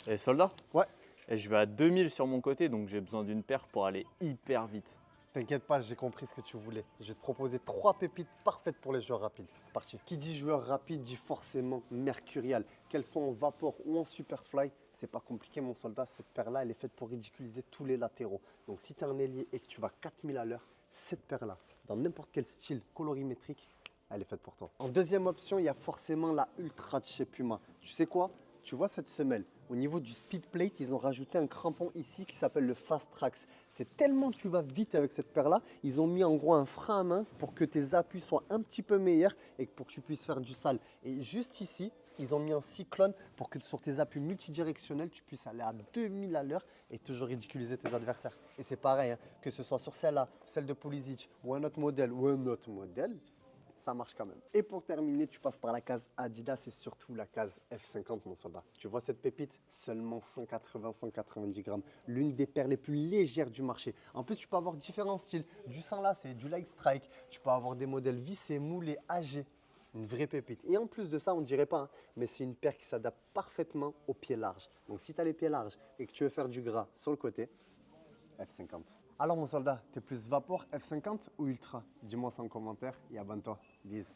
Et soldat? Ouais, Et je vais à 2000 sur mon côté, donc j'ai besoin d'une paire pour aller hyper vite. t'inquiète pas, j'ai compris ce que tu voulais. Je vais te proposer 3 pépites parfaites pour les joueurs rapides. C'est parti. Qui dit joueur rapide dit forcément mercurial. Qu'elles soient en vapor ou en superfly, c'est pas compliqué mon soldat. Cette paire-là, elle est faite pour ridiculiser tous les latéraux. Donc si tu es un ailier et que tu vas 4000 à l'heure, cette paire-là, dans n'importe quel style colorimétrique, elle est faite pour toi. En deuxième option, il y a forcément la Ultra de chez Puma. Tu sais quoi? Tu vois cette semelle, au niveau du speed plate, ils ont rajouté un crampon ici qui s'appelle le Fast Trax. C'est tellement que tu vas vite avec cette paire-là, ils ont mis en gros un frein à main pour que tes appuis soient un petit peu meilleurs et pour que tu puisses faire du sale. Et juste ici, ils ont mis un cyclone pour que sur tes appuis multidirectionnels, tu puisses aller à 2000 à l'heure et toujours ridiculiser tes adversaires. Et c'est pareil, hein, que ce soit sur celle-là, celle de Pulisic ou un autre modèle, ça marche quand même. Et pour terminer, tu passes par la case Adidas et surtout la case F50, mon soldat. Tu vois cette pépite? Seulement 180-190 grammes. L'une des paires les plus légères du marché. En plus, tu peux avoir différents styles. Du sans lacet, du light strike. Tu peux avoir des modèles vissés, moulés, âgés. Une vraie pépite. Et en plus de ça, on ne dirait pas, hein, mais c'est une paire qui s'adapte parfaitement aux pieds larges. Donc si tu as les pieds larges et que tu veux faire du gras sur le côté, F50. Alors mon soldat, t'es plus vapor F50 ou ultra? Dis-moi ça en commentaire et abonne-toi. Bis.